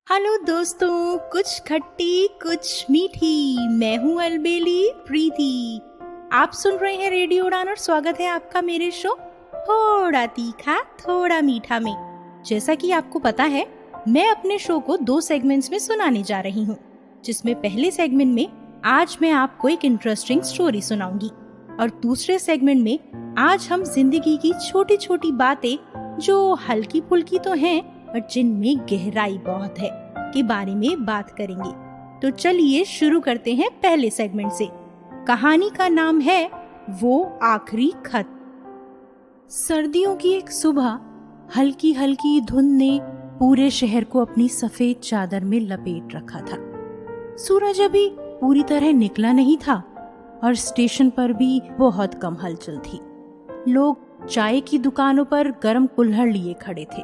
Hello दोस्तों, कुछ खट्टी कुछ मीठी। मैं हूँ अलबेली प्रीति। आप सुन रहे हैं रेडियो उड़ान और स्वागत है आपका मेरे शो थोड़ा तीखा थोड़ा मीठा में। जैसा कि आपको पता है, मैं अपने शो को 2 सेगमेंट्स में सुनाने जा रही हूँ, जिसमें पहले सेगमेंट में आज मैं आपको एक इंटरेस्टिंग स्टोरी सुनाऊंगी और दूसरे सेगमेंट में आज हम जिंदगी की छोटी छोटी बातें जो हल्की फुल्की तो हैं पर जिनमें गहराई बहुत है के बारे में बात करेंगे। तो चलिए शुरू करते हैं पहले सेगमेंट से। कहानी का नाम है वो आखिरी खत। सर्दियों की एक सुबह हल्की हल्की धुंध ने पूरे शहर को अपनी सफेद चादर में लपेट रखा था। सूरज अभी पूरी तरह निकला नहीं था और स्टेशन पर भी बहुत कम हलचल थी। लोग चाय की दुकानों पर गर्म कुल्हड़ लिए खड़े थे,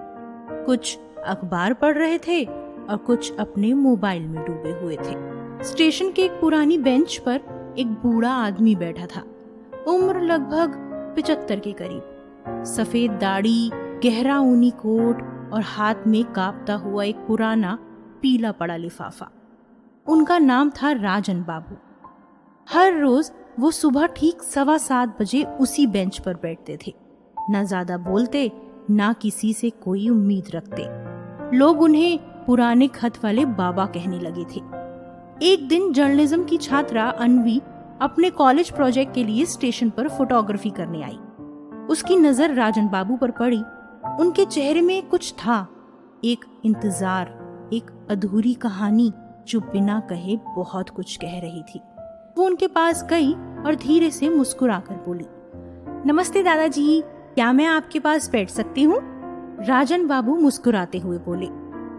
कुछ अखबार पढ़ रहे थे और कुछ अपने मोबाइल में डूबे हुए थे। स्टेशन के एक पुरानी बेंच पर एक बूढ़ा आदमी बैठा था, उम्र लगभग 75 के करीब। सफेद दाढ़ी, गहरा ऊनी कोट और हाथ में कांपता हुआ एक पुराना पीला पड़ा लिफाफा। उनका नाम था राजन बाबू। हर रोज वो सुबह ठीक 7:15 बजे उसी बेंच पर बैठते थे। न ज्यादा बोलते, ना किसी से कोई उम्मीद रखते। लोग उन्हें पुराने खत वाले बाबा कहने लगे थे। एक दिन जर्नलिज्म की छात्रा अन्वी अपने कॉलेज प्रोजेक्ट के लिए स्टेशन पर फोटोग्राफी करने आई। उसकी नजर राजन बाबू पर पड़ी। उनके चेहरे में कुछ था, एक इंतजार, एक अधूरी कहानी जो बिना कहे बहुत कुछ कह रही थी। वो उनके पास गई और धीरे से मुस्कुराकर बोली, नमस्ते दादाजी, क्या मैं आपके पास बैठ सकती हूँ? राजन बाबू मुस्कुराते हुए बोले,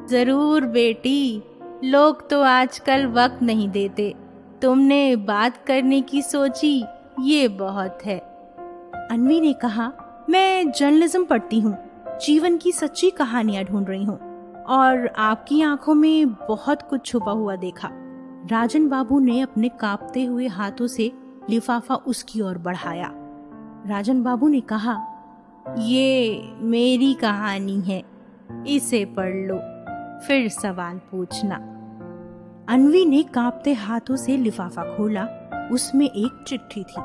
जरूर बेटी, लोग तो आजकल वक्त नहीं देते। तुमने बात करने की सोची, ये बहुत है। अन्वी ने कहा, मैं जर्नलिज्म पढ़ती हूँ, जीवन की सच्ची कहानियां ढूंढ रही हूँ और आपकी आंखों में बहुत कुछ छुपा हुआ देखा। राजन बाबू ने अपने कांपते हुए हाथों से लिफाफा उसकी ओर बढ़ाया। राजन बाबू ने कहा, ये मेरी कहानी है, इसे पढ़ लो, फिर सवाल पूछना। अन्वी ने कांपते हाथों से लिफाफा खोला। उसमें एक चिट्ठी थी,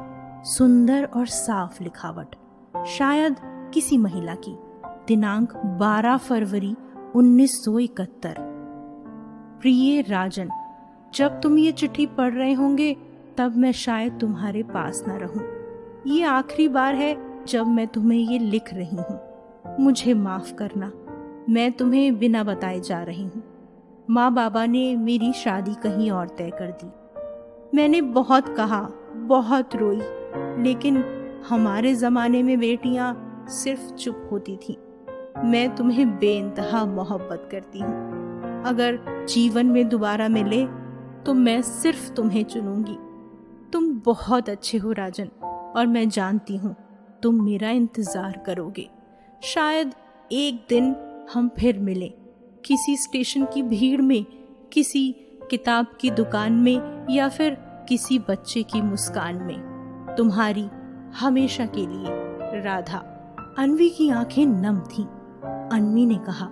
सुंदर और साफ लिखावट, शायद किसी महिला की। दिनांक 12 फरवरी 1971। प्रिय राजन, जब तुम ये चिट्ठी पढ़ रहे होंगे तब मैं शायद तुम्हारे पास न रहूं। ये आखिरी बार है जब मैं तुम्हें ये लिख रही हूँ। मुझे माफ करना, मैं तुम्हें बिना बताए जा रही हूँ। माँ बाबा ने मेरी शादी कहीं और तय कर दी। मैंने बहुत कहा, बहुत रोई, लेकिन हमारे जमाने में बेटियां सिर्फ चुप होती थी। मैं तुम्हें बेइंतहा मोहब्बत करती हूँ। अगर जीवन में दोबारा मिले तो मैं सिर्फ तुम्हें चुनूंगी। तुम बहुत अच्छे हो राजन, और मैं जानती हूँ तुम मेरा इंतजार करोगे। शायद एक दिन हम फिर मिले, किसी स्टेशन की भीड़ में, किसी किताब की दुकान में, या फिर किसी बच्चे की मुस्कान में। तुम्हारी हमेशा के लिए, राधा। अन्वी की आंखें नम थीं। अन्वी ने कहा,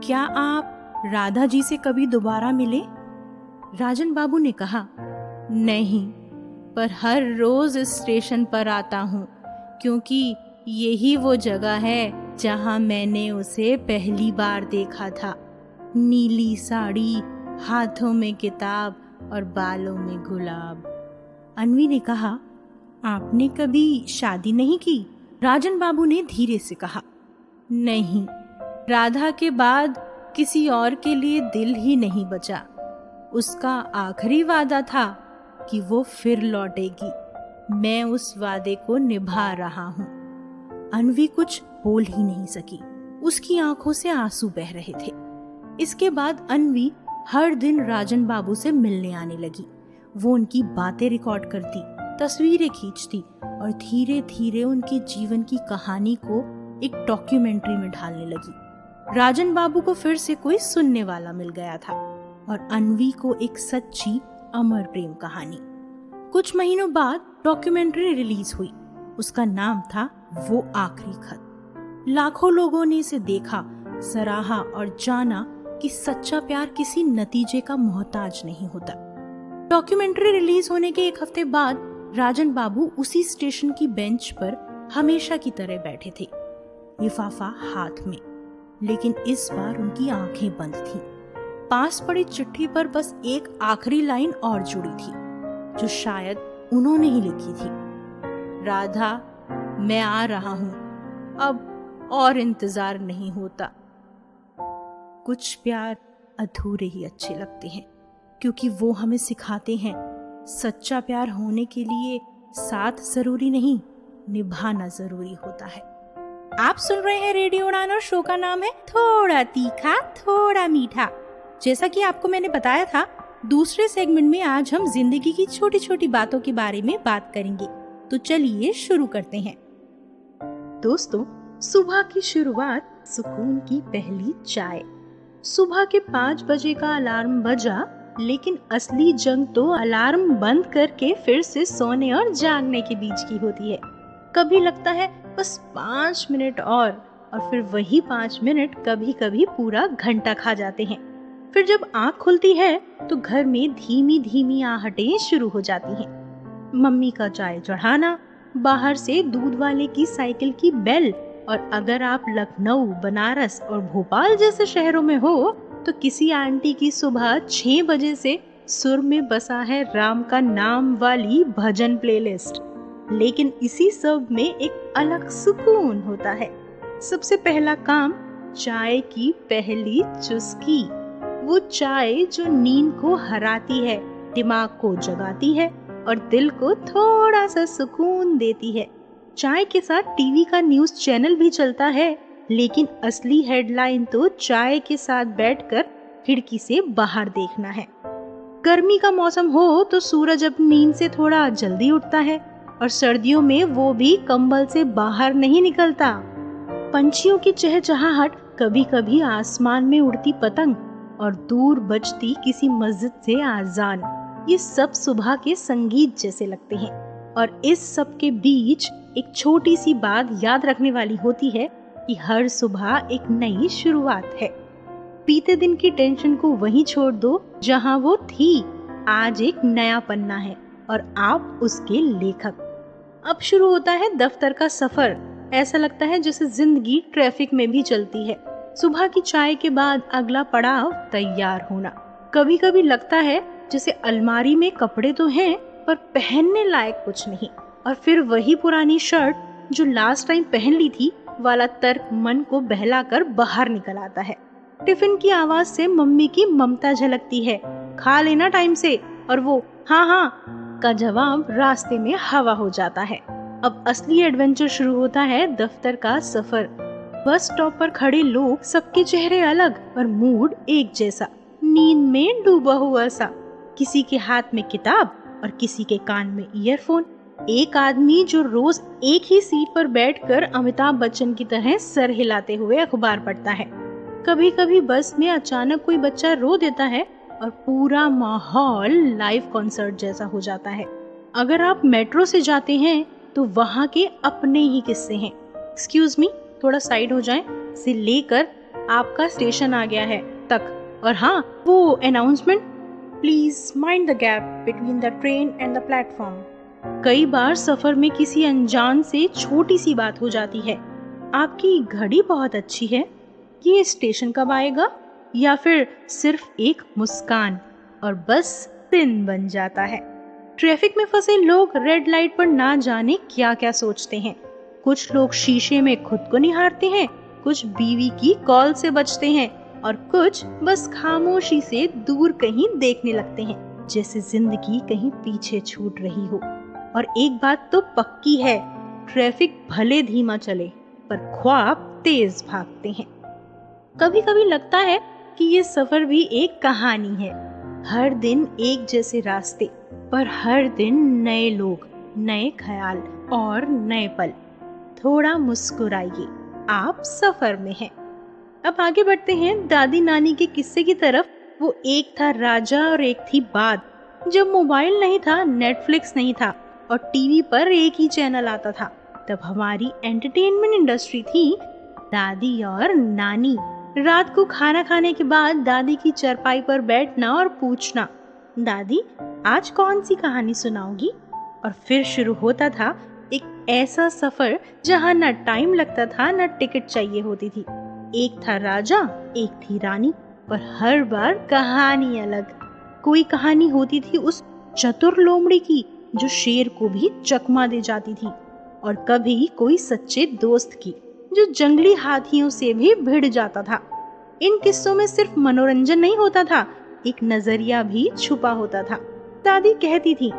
क्या आप राधा जी से कभी दोबारा मिले? राजन बाबू ने कहा, नहीं, पर हर रोज इस स्टेशन पर आता हूँ, क्योंकि यही वो जगह है जहाँ मैंने उसे पहली बार देखा था। नीली साड़ी, हाथों में किताब और बालों में गुलाब। अन्वी ने कहा, आपने कभी शादी नहीं की? राजन बाबू ने धीरे से कहा, नहीं, राधा के बाद किसी और के लिए दिल ही नहीं बचा। उसका आखिरी वादा था कि वो फिर लौटेगी। मैं उस वादे को निभा रहा हूँ। अन्वी कुछ बोल ही नहीं सकी, उसकी आंखों से आंसू बह रहे थे। इसके बाद अन्वी हर दिन राजन बाबू से मिलने आने लगी। वो उनकी बातें रिकॉर्ड करती, तस्वीरें खींचती और धीरे धीरे उनके जीवन की कहानी को एक डॉक्यूमेंट्री में ढालने लगी। राजन बाबू को फिर से कोई सुनने वाला मिल गया था और अन्वी को एक सच्ची अमर प्रेम कहानी। कुछ महीनों बाद डॉक्यूमेंट्री रिलीज हुई। उसका नाम था वो आखिरी खत। लाखों लोगों ने इसे देखा, सराहा और जाना कि सच्चा प्यार किसी नतीजे का मोहताज नहीं होता। डॉक्यूमेंट्री रिलीज होने के 1 हफ्ते बाद राजन बाबू उसी स्टेशन की बेंच पर हमेशा की तरह बैठे थे, लिफाफा हाथ में। लेकिन इस बार उनकी आंखें बंद थीं। पास पड़ी चिट्ठी पर बस एक आखिरी लाइन और जुड़ी थी, जो शायद उन्होंने ही लिखी थी। राधा, मैं आ रहा हूं, अब और इंतजार नहीं होता। कुछ प्यार अधूरे ही अच्छे लगते हैं, क्योंकि वो हमें सिखाते हैं सच्चा प्यार होने के लिए साथ जरूरी नहीं, निभाना जरूरी होता है। आप सुन रहे हैं रेडियो उड़ान और शो का नाम है थोड़ा तीखा थोड़ा मीठा। जैसा कि आपको मैंने बताया था, दूसरे सेगमेंट में आज हम जिंदगी की छोटी छोटी बातों के बारे में बात करेंगे। तो चलिए शुरू करते हैं। दोस्तों, सुबह की शुरुआत, सुकून की पहली चाय। सुबह के 5 बजे का अलार्म बजा, लेकिन असली जंग तो अलार्म बंद करके फिर से सोने और जागने के बीच की होती है। कभी लगता है बस 5 मिनट और फिर वही 5 मिनट कभी कभी पूरा घंटा खा जाते हैं। फिर जब आँख खुलती है तो घर में धीमी धीमी आहटें शुरू हो जाती हैं। मम्मी का चाय चढ़ाना, बाहर से दूध वाले की साइकिल की बेल, और अगर आप लखनऊ, बनारस और भोपाल जैसे शहरों में हो तो किसी आंटी की सुबह 6 बजे से सुर में बसा है राम का नाम वाली भजन प्लेलिस्ट। लेकिन इसी सब में एक अलग सुकून होता है। सबसे पहला काम, चाय की पहली चुस्की। वो चाय जो नींद को हराती है, दिमाग को जगाती है और दिल को थोड़ा सा सुकून देती है। चाय के साथ टीवी का न्यूज़ चैनल भी चलता है, लेकिन असली हेडलाइन तो चाय के साथ बैठकर खिड़की से बाहर देखना है। गर्मी का मौसम हो तो सूरज अपनी नींद से थोड़ा जल्दी उठता है, और सर्दियों में वो भी कंबल से बाहर नहीं निकलता। पंछियों की चहचहाहट, कभी कभी आसमान में उड़ती पतंग और दूर बजती किसी मस्जिद से आजान, ये सब सुबह के संगीत जैसे लगते हैं। और इस सब के बीच एक छोटी सी बात याद रखने वाली होती है कि हर सुबह एक नई शुरुआत है। बीते दिन की टेंशन को वहीं छोड़ दो जहां वो थी। आज एक नया पन्ना है और आप उसके लेखक। अब शुरू होता है दफ्तर का सफर। ऐसा लगता है जैसे जिंदगी ट्रैफिक में भी चलती है। सुबह की चाय के बाद अगला पड़ाव तैयार होना। कभी कभी लगता है जैसे अलमारी में कपड़े तो हैं पर पहनने लायक कुछ नहीं, और फिर वही पुरानी शर्ट जो लास्ट टाइम पहन ली थी वाला तर्क मन को बहलाकर बाहर निकल आता है। टिफिन की आवाज से मम्मी की ममता झलकती है, खा लेना टाइम से, और वो हाँ हाँ का जवाब रास्ते में हवा हो जाता है। अब असली एडवेंचर शुरू होता है, दफ्तर का सफर। बस स्टॉप पर खड़े लोग, सबके चेहरे अलग पर मूड एक जैसा, नींद में डूबा हुआ सा। किसी के हाथ में किताब और किसी के कान में ईयरफोन। एक आदमी जो रोज एक ही सीट पर बैठकर अमिताभ बच्चन की तरह सर हिलाते हुए अखबार पढ़ता है। कभी कभी बस में अचानक कोई बच्चा रो देता है और पूरा माहौल लाइव कॉन्सर्ट जैसा हो जाता है। अगर आप मेट्रो से जाते हैं तो वहाँ के अपने ही किस्से हैं। एक्सक्यूज मी, थोड़ा साइड हो जाएं, से लेकर आपका स्टेशन आ गया है तक। और हाँ, वो announcement, please mind the gap between the train and the platform. कई बार सफर में किसी अनजान से छोटी सी बात हो जाती है। आपकी घड़ी बहुत अच्छी है, ये स्टेशन कब आएगा? या फिर सिर्फ एक मुस्कान, और बस दिन बन जाता है। ट्रैफिक में फंसे लोग रेड लाइट पर ना जाने क्या क्या सोचते हैं। कुछ लोग शीशे में खुद को निहारते हैं, कुछ बीवी की कॉल से बचते हैं, और कुछ बस खामोशी से दूर कहीं देखने लगते हैं, जैसे जिंदगी कहीं पीछे छूट रही हो। और एक बात तो पक्की है, ट्रैफिक भले धीमा चले पर ख्वाब तेज भागते हैं। कभी कभी लगता है कि ये सफर भी एक कहानी है। हर दिन एक जैसे रास्ते, पर हर दिन नए लोग, नए ख्याल और नए पल। थोड़ा मुस्कुराइए, आप सफर में हैं। अब आगे बढ़ते हैं दादी नानी के किस्से की तरफ। वो एक था राजा और एक थी बात। जब मोबाइल नहीं था, नेटफ्लिक्स नहीं था और टीवी पर एक ही चैनल आता था, तब हमारी एंटरटेनमेंट इंडस्ट्री थी दादी और नानी। रात को खाना खाने के बाद दादी की चारपाई पर बैठना और पूछना, दादी आज कौन सी कहानी सुनाओगी? और फिर शुरू होता था एक ऐसा सफर जहाँ न टाइम लगता था न टिकट चाहिए होती थी। एक था राजा, एक थी रानी, पर हर बार कहानी अलग। कोई कहानी होती थी उस चतुर लोमड़ी की जो शेर को भी चकमा दे जाती थी, और कभी कोई सच्चे दोस्त की जो जंगली हाथियों से भी भिड़ जाता था। इन किस्सों में सिर्फ मनोरंजन नहीं होता था, एक नजरिया भी छुपा होता था। दादी कहती थी,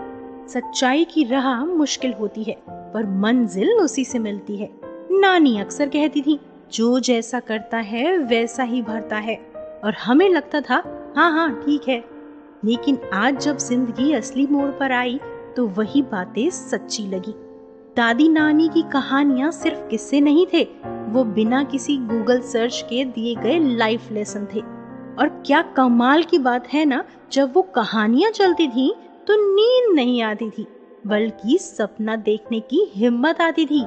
सच्चाई की राह मुश्किल होती है पर मंजिल उसी से मिलती है। नानी अक्सर कहती थी, जो जैसा करता है वैसा ही भरता है। और हमें लगता था हाँ हाँ ठीक है, लेकिन आज जब जिंदगी असली मोड़ पर आई तो वही बातें सच्ची लगी। दादी नानी की कहानियां सिर्फ किस्से नहीं थे, वो बिना किसी गूगल सर्च के दिए गए लाइफ लेसन थे। और क्या कमाल की बात है ना, जब वो कहानियां चलती थी तो नींद नहीं आती थी, बल्कि सपना देखने की हिम्मत आती थी।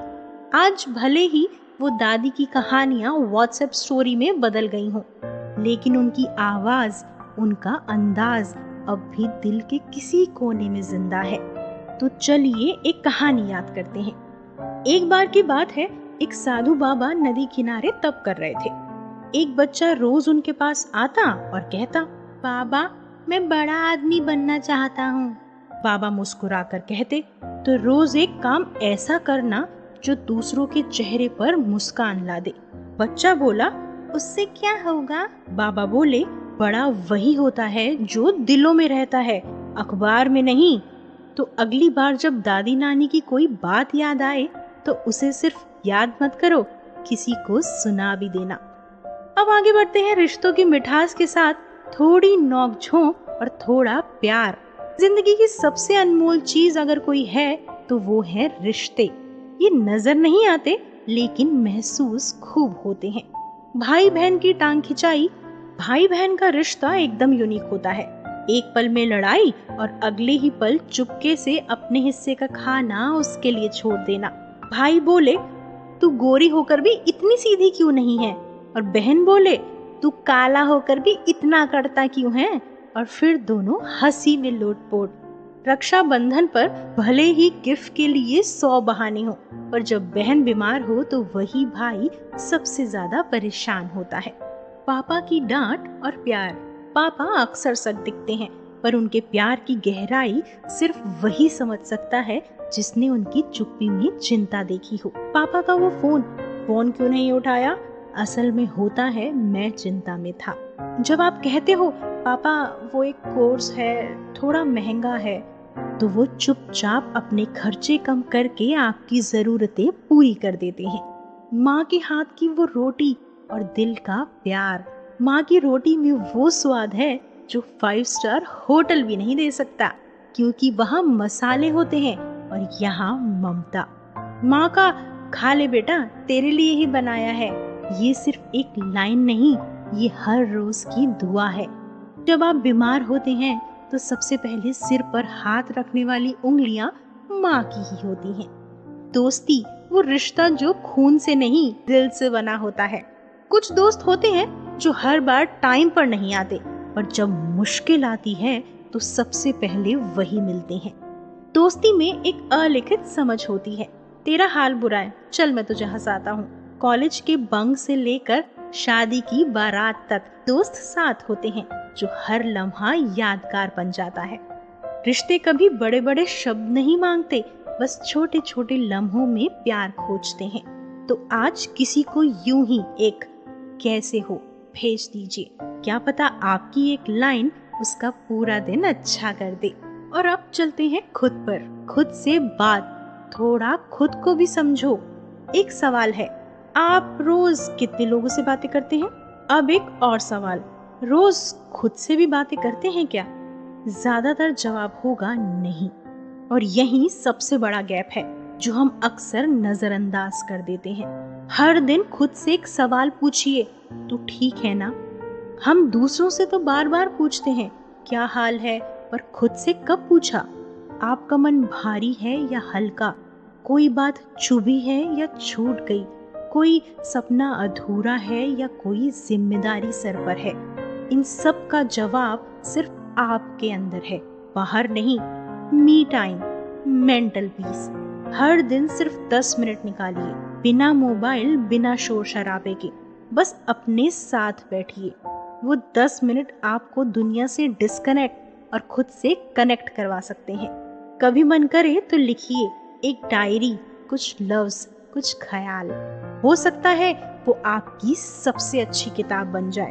आज भले ही वो दादी की कहानियां व्हाट्सएप स्टोरी में बदल गई हों, लेकिन उनकी आवाज, उनका अंदाज अब भी दिल के किसी कोने में जिंदा है। तो चलिए एक कहानी याद करते हैं। एक बार की बात है, एक साधु बाबा नदी किनारे तप कर रहे थे। एक बच्चा रोज उनके पास आता और कहता, बाबा मैं बड़ा आदमी बनना चाहता हूँ। बाबा मुस्कुराकर कहते, तो रोज एक काम ऐसा करना जो दूसरों के चेहरे पर मुस्कान ला दे। बच्चा बोला, उससे क्या होगा? बाबा बोले, बड़ा वही होता है जो दिलों में रहता है, अखबार में नहीं। तो अगली बार जब दादी नानी की कोई बात याद आए तो उसे सिर्फ याद मत करो, किसी को सुना भी देना। अब आगे बढ़ते हैं रिश्तों की मिठास के साथ, थोड़ी नोक-झोंक और थोड़ा प्यार। जिंदगी की सबसे अनमोल चीज अगर कोई है तो वो है रिश्ते। ये नजर नहीं आते लेकिन महसूस खूब होते हैं। भाई बहन की टांग खिंचाई, भाई बहन का रिश्ता एकदम यूनिक होता है। एक पल में लड़ाई और अगले ही पल चुपके से अपने हिस्से का खाना उसके लिए छोड़ देना। भाई बोले, तू गोरी होकर भी इतनी सीधी क्यों नहीं है? और बहन बोले, तू काला होकर भी इतना कड़ता क्यों है? और फिर दोनों हंसी में लोटपोट। रक्षाबंधन पर भले ही गिफ्ट के लिए 100 बहाने हो, पर जब बहन बीमार हो तो वही भाई सबसे ज्यादा परेशान होता है। पापा की डांट और प्यार। पापा अक्सर सख्त दिखते हैं, पर उनके प्यार की गहराई सिर्फ वही समझ सकता है जिसने उनकी चुप्पी में चिंता देखी हो। पापा का वो फोन क्यों नहीं उठाया? असल में होता है मैं चिंता में था। जब आप कहते हो पापा वो एक कोर्स है, थोड़ा महंगा है, तो वो चुपचाप अपने खर्चे कम करके आपकी जरूरतें पूरी कर देते हैं। माँ के हाथ की वो रोटी और दिल का प्यार। माँ की रोटी में वो स्वाद है जो 5 स्टार होटल भी नहीं दे सकता, क्योंकि वहाँ मसाले होते हैं और यहाँ ममता। माँ का खा ले बेटा, तेरे लिए ही बनाया है, ये सिर्फ एक लाइन नहीं, ये हर रोज की दुआ है। जब आप बीमार होते हैं तो सबसे पहले सिर पर हाथ रखने वाली उंगलियां माँ की ही होती हैं। दोस्ती वो रिश्ता जो खून से नहीं दिल से बना होता है। कुछ दोस्त होते हैं जो हर बार टाइम पर नहीं आते, पर जब मुश्किल आती है तो सबसे पहले वही मिलते हैं। दोस्ती में एक अलिखित समझ होती है, तेरा हाल बुरा है, चल मैं तुझे हंसाता हूँ। कॉलेज के बंक से लेकर शादी की बारात तक दोस्त साथ होते हैं जो हर लम्हा यादगार बन जाता है। रिश्ते कभी बड़े बड़े शब्द नहीं मांगते, बस छोटे छोटे लम्हों में प्यार खोजते हैं। तो आज किसी को यूं ही एक कैसे हो भेज दीजिए, क्या पता आपकी एक लाइन उसका पूरा दिन अच्छा कर दे। और अब चलते हैं खुद पर, खुद से बात, थोड़ा खुद को भी समझो। एक सवाल है, आप रोज कितने लोगों से बातें करते हैं? अब एक और सवाल, रोज खुद से भी बातें करते हैं क्या? ज्यादातर जवाब होगा नहीं। और यही सबसे बड़ा गैप है जो हम अक्सर नजरअंदाज कर देते हैं। हर दिन खुद से एक सवाल पूछिए, तू ठीक है ना? हम दूसरों से तो बार बार पूछते हैं क्या हाल है, पर खुद से कब पूछा? आपका मन भारी है या हल्का? कोई बात चुभी है या छूट गई? कोई सपना अधूरा है या कोई जिम्मेदारी सर पर है, इन सब का जवाब सिर्फ आपके अंदर है, बाहर नहीं। Me time, mental peace. हर दिन सिर्फ 10 मिनट निकालिए, बिना मोबाइल, बिना शोर शराबे के, बस अपने साथ बैठिए। वो 10 मिनट आपको दुनिया से डिस्कनेक्ट और खुद से कनेक्ट करवा सकते हैं। कभी मन करे तो लिखिए एक डायरी, कुछ लफ्ज, कुछ ख्याल। हो सकता है वो आपकी सबसे अच्छी किताब बन जाए।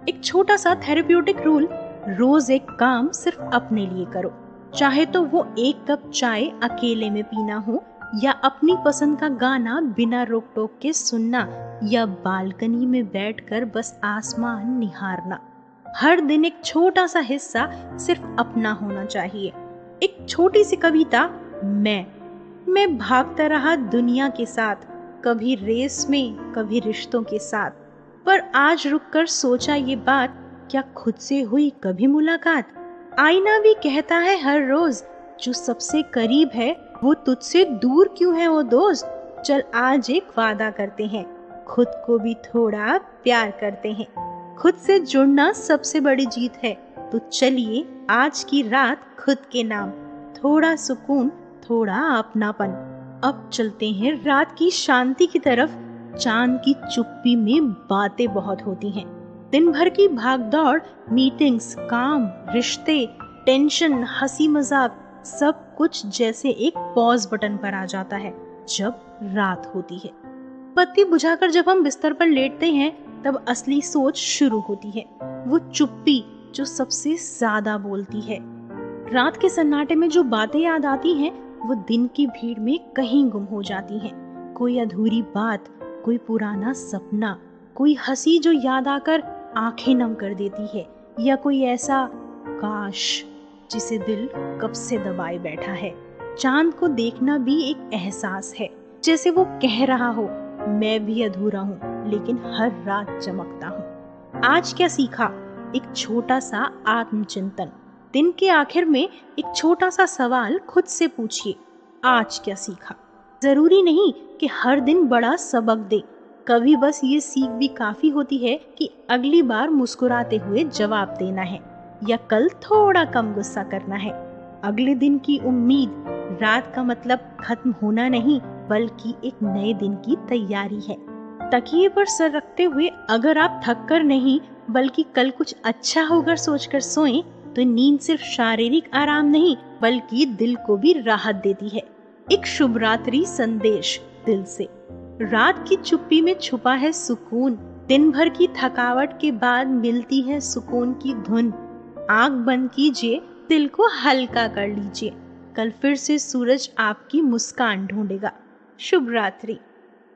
एक छोटा सा थेरेप्यूटिक रूल, रोज एक काम सिर्फ अपने लिए करो, चाहे तो वो एक कप चाय अकेले में पीना हो, या अपनी पसंद का गाना बिना रोक टोक के सुनना, या बालकनी में बैठकर बस आसमान निहारना। हर दिन एक छोटा सा हिस्सा सिर्फ अपना होना चाहिए। एक छोटी सी कविता, मैं भागता रहा दुनिया के साथ, कभी रेस में, कभी रिश्तों के साथ, पर आज रुककर सोचा ये बात, क्या खुद से हुई कभी मुलाकात? आईना भी कहता है हर रोज, जो सबसे करीब है वो तुझसे दूर क्यों है वो दोस्त। चल आज एक वादा करते हैं, खुद को भी थोड़ा प्यार करते हैं। खुद से जुड़ना सबसे बड़ी जीत है, तो चलिए आज की रात खुद के नाम, थोड़ा सुकून, थोड़ा अपनापन। अब चलते हैं रात की शांति की तरफ। चांद की चुप्पी में बातें बहुत होती हैं। दिन भर की भागदौड़, मीटिंग्स, काम, रिश्ते, टेंशन, हंसी मजाक, सब कुछ जैसे एक पॉज बटन पर आ जाता है जब रात होती है। बत्ती बुझाकर जब हम बिस्तर पर लेटते हैं, तब असली सोच शुरू होती है। वो चुप्पी जो सबसे ज्यादा बोलती है। रात के सन्नाटे में जो बातें याद आती हैं, वो दिन की भीड़ में कहीं गुम हो जाती हैं। कोई अधूरी बात, कोई पुराना सपना, कोई हंसी जो याद आकर आंखें नम कर देती है, या कोई ऐसा काश जिसे दिल कब से दबाए बैठा है। चांद को देखना भी एक एहसास है, जैसे वो कह रहा हो, मैं भी अधूरा हूँ लेकिन हर रात चमकता हूँ। आज क्या सीखा? एक छोटा सा आत्मचिंतन। दिन के आखिर में एक छोटा सा सवाल खुद से पूछिए, आज क्या सीखा? जरूरी नहीं कि हर दिन बड़ा सबक दे, कभी बस ये सीख भी काफी होती है कि अगली बार मुस्कुराते हुए जवाब देना है, या कल थोड़ा कम गुस्सा करना है। अगले दिन की उम्मीद, रात का मतलब खत्म होना नहीं, बल्कि एक नए दिन की तैयारी है। तकिए पर सर रखते हुए अगर आप थक कर नहीं, बल्कि कल कुछ अच्छा होगा सोचकर सोएं, तो नींद सिर्फ शारीरिक आराम नहीं, बल्कि दिल को भी राहत देती है। एक शुभ रात्रि संदेश दिल से। रात की चुप्पी में छुपा है सुकून। दिन भर की थकावट के बाद मिलती है सुकून की धुन। आंख बंद कीजिए, दिल को हल्का कर लीजिए। कल फिर से सूरज आपकी मुस्कान ढूंढेगा। शुभ रात्रि।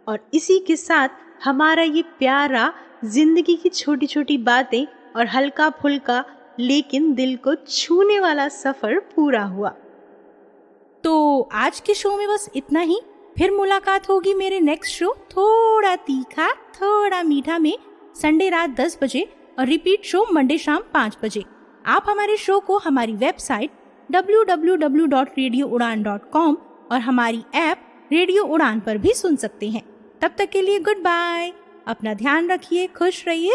और इसी के साथ हमारा ये प्यारा जिंदगी की छोटी छोटी बातें और हल्का फुल्का लेकिन दिल को छूने वाला सफर पूरा हुआ। तो आज के शो में बस इतना ही। फिर मुलाकात होगी मेरे नेक्स्ट शो थोड़ा तीखा थोड़ा मीठा में, संडे रात 10 बजे और रिपीट शो मंडे शाम 5 बजे। आप हमारे शो को हमारी वेबसाइट www.radioudan.com और हमारी ऐप रेडियो उड़ान पर भी सुन सकते हैं। तब तक के लिए गुड बाय। अपना ध्यान रखिए, खुश रहिए,